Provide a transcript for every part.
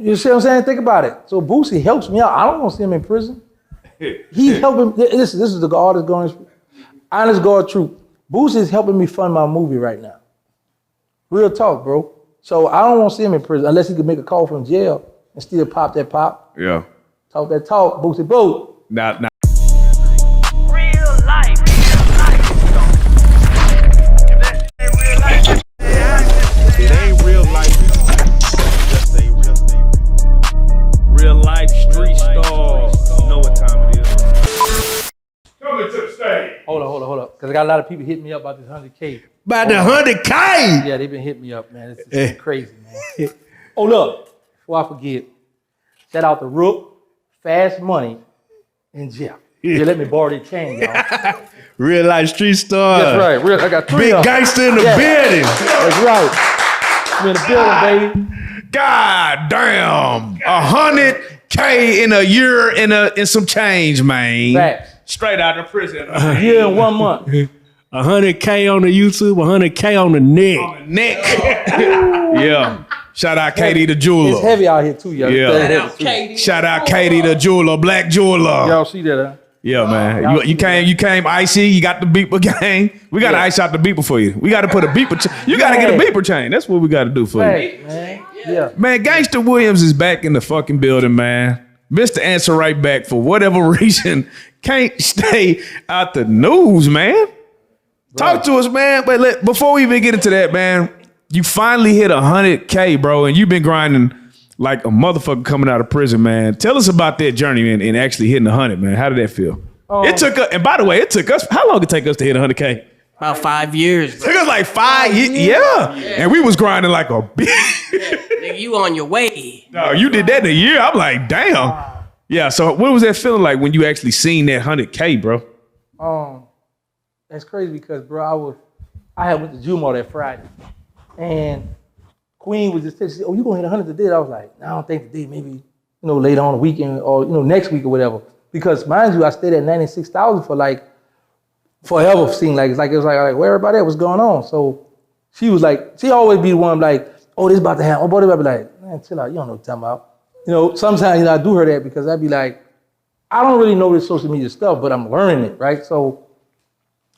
You see what I'm saying? Think about it. So Boosie helps me out. I don't want to see him in prison. He helping. This is the God is going. Honest God truth. Boosie is helping me fund my movie right now. Real talk, bro. So I don't want to see him in prison unless he could make a call from jail and still pop that pop. Yeah. Talk that talk, Boosie Boo. Now. Real life. It ain't real life. Just say real life street stars. You know what time it is. Coming to the stage. Hold on. Because I got a lot of people hitting me up about this 100K. About the 100K. Yeah, they've been hitting me up, man. It's crazy, man. Oh, look, before I forget, shout out to Rook, Fast Money, and Jeff. Yeah, let me borrow their chain, y'all. Real life street stars. That's right. Real, I got 3 Big of them. gangster in the building. That's right. I'm in the building, baby. God damn. 100K in a year in some change, man. Facts. Straight out of prison. A year and 1 month. 100K on the YouTube, 100K on the neck. On the neck. Yeah. Shout out Katie the jeweler. It's heavy out here too, y'all. Yeah. Shout out Katie the jeweler, black jeweler. Y'all see that, huh? Yeah, man. You came icy. You got the beeper gang. We got to ice out the beeper for you. We got to put a beeper. You got to get a beeper chain. That's what we got to do for you. Man. Yeah. Man, Gangsta Williams is back in the fucking building, man. Mr. Answer Right Back, for whatever reason, can't stay out the news, man. Talk to us, man. But before we even get into that, man, you finally hit 100K, bro, and you've been grinding like a motherfucker coming out of prison, man. Tell us about that journey and actually hitting 100, man. How did that feel? It took us, and by the way, it took us, how long did it take us to hit 100K? About 5 years. It took us like 5 years. Yeah. And we was grinding like a bitch. Nigga, you on your way. No, you did that in a year. I'm like, damn. Yeah, so what was that feeling like when you actually seen that 100K, bro? That's crazy because, bro, I had went to Jumar that Friday, and Queen was just texting, "Oh, you gonna hit 100 today?" I was like, "No, I don't think today. Maybe later on the weekend or next week or whatever." Because mind you, I stayed at 96,000 for like forever. Seemed like it was like where everybody at? What's going on? So she was like, she always be the one like, "Oh, this about to happen." Oh, boy, they be like, "Man, chill out. You don't know what I'm talking about." Sometimes I do her that because I'd be like, I don't really know this social media stuff, but I'm learning it, right? So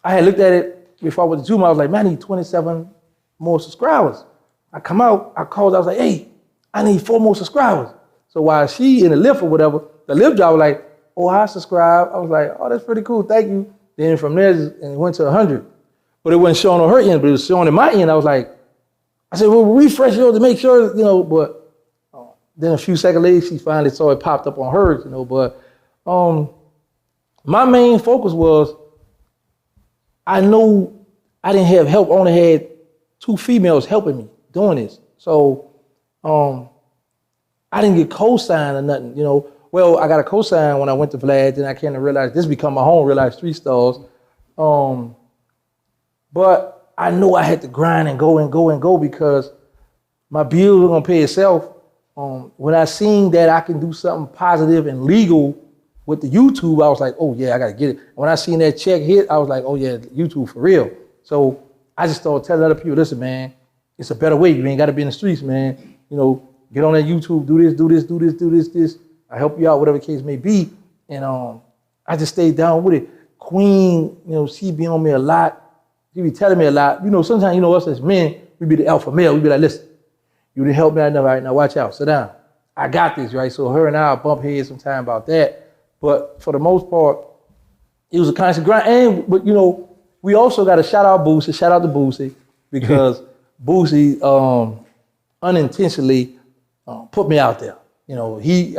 I had looked at it before I went to Juma. I was like, man, I need 27 more subscribers. I come out, I called, I was like, hey, I need 4 more subscribers. So while she in the lift or whatever, the lift job was like, oh, I subscribe. I was like, oh, that's pretty cool, thank you. Then from there, it went to 100. But it wasn't showing on her end, but it was showing in my end. I was like, I said, well, refresh yours to make sure, but then a few seconds later, she finally saw it popped up on hers, but my main focus was, I knew I didn't have help. I only had 2 females helping me doing this. So I didn't get co-signed or nothing, Well, I got a co-sign when I went to Vlad, then I came to realize this become my home, Reallyfe Street Stars. But I knew I had to grind and go because my bills were gonna pay itself. When I seen that I can do something positive and legal with the YouTube, I was like, oh yeah, I gotta get it. When I seen that check hit, I was like, oh yeah, YouTube for real. So I just started telling other people, listen, man, it's a better way. You ain't gotta be in the streets, man. Get on that YouTube, do this. I help you out, whatever the case may be. And I just stayed down with it. Queen, she be on me a lot. She be telling me a lot. Sometimes, us as men, we be the alpha male. We be like, listen, you didn't help me enough, right now, watch out, sit down. I got this, right? So her and I bump heads sometime about that. But for the most part, it was a constant grind. But we also got to shout out to Boosie, because Boosie unintentionally put me out there. He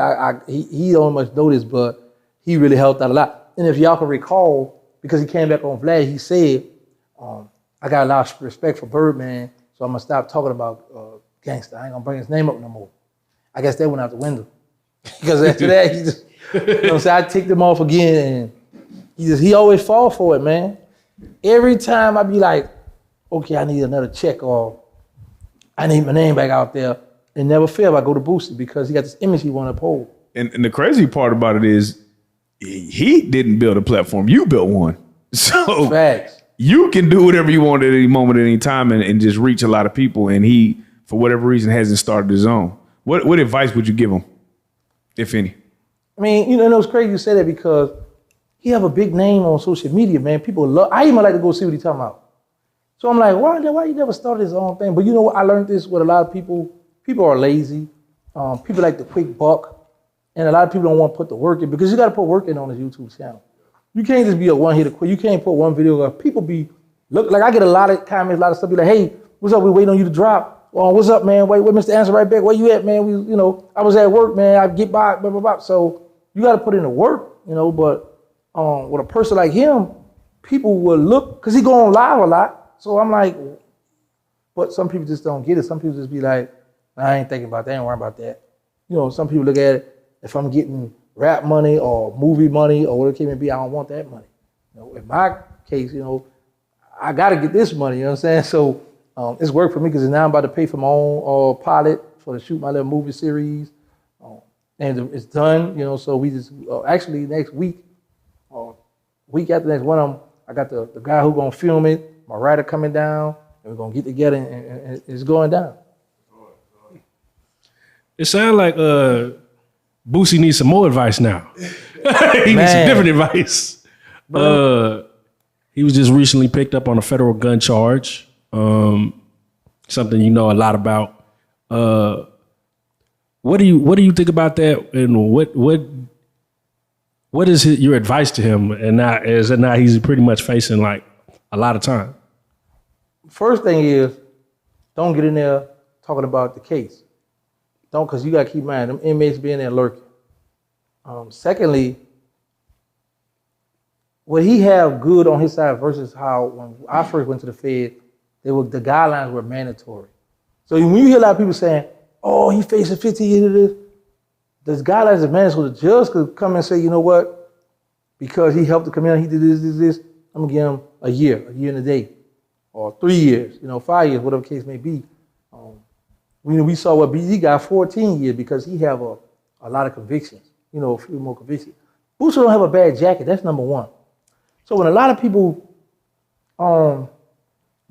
don't much know this, but he really helped out a lot. And if y'all can recall, because he came back on Vlad, he said, I got a lot of respect for Birdman, so I'm gonna stop talking about Gangsta. I ain't gonna bring his name up no more. I guess that went out the window. Because after that, he just, so I ticked him off again, and he always fall for it, man. Every time I be like, okay, I need another check, or I need my name back out there, it never fail. I go to Boosie because he got this image he want to uphold. And the crazy part about it is, he didn't build a platform. You built one. So facts. You can do whatever you want at any moment, at any time, and just reach a lot of people. And he, for whatever reason, hasn't started his own. What advice would you give him, if any? I mean, you know, it's crazy you say that because he have a big name on social media, man. People love. I even like to go see what he talking about. So I'm like, why you never started his own thing? But you know what? I learned this with a lot of people. People are lazy. People like the quick buck. And a lot of people don't want to put the work in because you got to put work in on his YouTube channel. You can't just be a one hitter quit. You can't put one video up. People look like I get a lot of comments, a lot of stuff. Be like, hey, what's up? We waiting on you to drop. What's up, man? Wait, Mr. Answer right back. Where you at, man? I was at work, man. I get by, blah, blah, blah. So you got to put in the work, but with a person like him, people will look, because he go on live a lot. So I'm like, but some people just don't get it. Some people just be like, I ain't thinking about that. I ain't worrying about that. Some people look at it, if I'm getting rap money or movie money or whatever it may be, I don't want that money. In my case, I got to get this money, you know what I'm saying? So it's worked for me because now I'm about to pay for my own pilot for to shoot my little movie series. And it's done, so we just, actually next week, week after next one, I got the guy who gonna film it, my writer coming down, and we're gonna get together and it's going down. It sounds like Boosie needs some more advice now. He needs some different advice. He was just recently picked up on a federal gun charge. Something you know a lot about. What do you think about that? And what is your advice to him? And now he's pretty much facing like a lot of time. First thing is, don't get in there talking about the case. Don't, because you got to keep in mind, them inmates being there lurking. Secondly, what he have good on his side versus how when I first went to the Fed, the guidelines were mandatory. So when you hear a lot of people saying, oh, he facing 15 years of this, those guidelines are mandatory. So the judge could come and say, you know what, because he helped the community, he did this, I'm gonna give him a year and a day, or 3 years, 5 years, whatever the case may be. We saw what BG got 14 years because he have a lot of convictions, a few more convictions. Boosie don't have a bad jacket, that's number one. So when a lot of people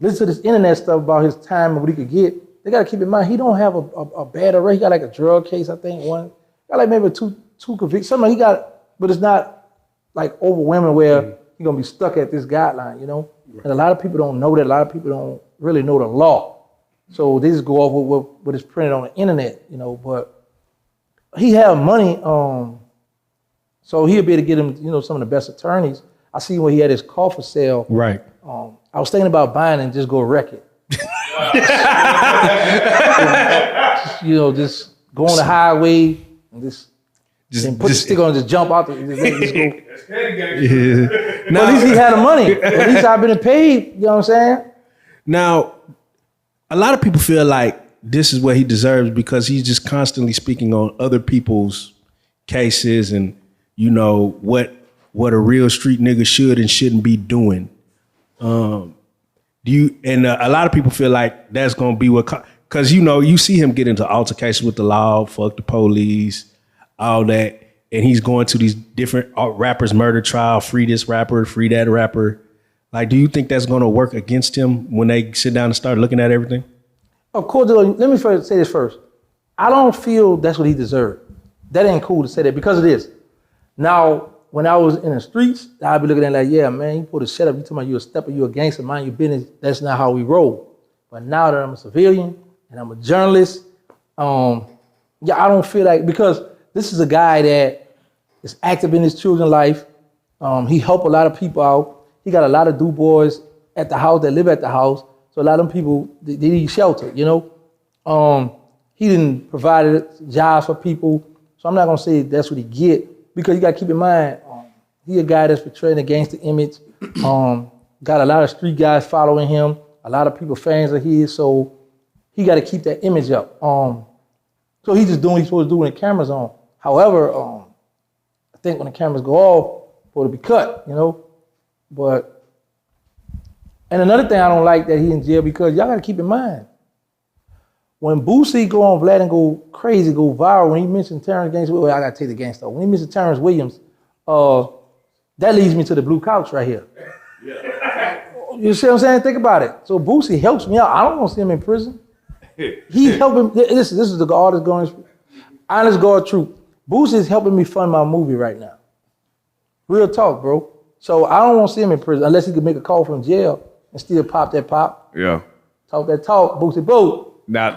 listen to this internet stuff about his time and what he could get, they gotta keep in mind he don't have a bad array. He got like a drug case, I think, one. Got like maybe two convictions. Something he got, but it's not like overwhelming where he's gonna be stuck at this guideline, Right. And a lot of people don't know that. A lot of people don't really know the law. So they just go off with what is printed on the internet, but he have money, so he'll be able to get him, some of the best attorneys. I see when he had his car for sale. Right. I was thinking about buying and just go wreck it. Just go on the highway and just put the stick on and just jump out. Just go. Yeah. But at least he had the money. At least I've been paid, you know what I'm saying? Now, a lot of people feel like this is what he deserves because he's just constantly speaking on other people's cases and, what a real street nigga should and shouldn't be doing. A lot of people feel like that's gonna be because you see him get into altercations with the law, fuck the police, all that, and he's going to these different rappers' murder trial, free this rapper, free that rapper. Like, do you think that's gonna work against him when they sit down and start looking at everything? Of course, let me first say this first. I don't feel that's what he deserved. That ain't cool to say that because of this. Now, when I was in the streets, I'd be looking at it like, yeah, man, you put a shut up, you talking about you a stepper, you a gangster, mind your business. That's not how we roll. But now that I'm a civilian and I'm a journalist, I don't feel like, because this is a guy that is active in his children's life. He helped a lot of people out. He got a lot of do boys at the house that live at the house. So a lot of them people, they need shelter, He didn't provide jobs for people. So I'm not gonna say that's what he get, because you gotta keep in mind, he a guy that's portraying a gangster image. Got a lot of street guys following him. A lot of people fans of his, so he gotta keep that image up. So he's just doing what he's supposed to do when the camera's on. However, I think when the cameras go off, it'll be cut, But, and another thing I don't like that he in jail, because y'all gotta keep in mind, when Boosie go on Vlad and go crazy, go viral, when he mentioned Terrance Gangsta, well, I gotta take the gangster. When he mentioned Terrance Williams, that leads me to the blue couch right here. Yeah. You see what I'm saying? Think about it. So Boosie helps me out. I don't want to see him in prison. He's helping. This is the artist going. Honest God truth. Boosie is helping me fund my movie right now. Real talk, bro. So I don't want to see him in prison unless he can make a call from jail and still pop that pop. Yeah. Talk that talk, Boosie Boo. Now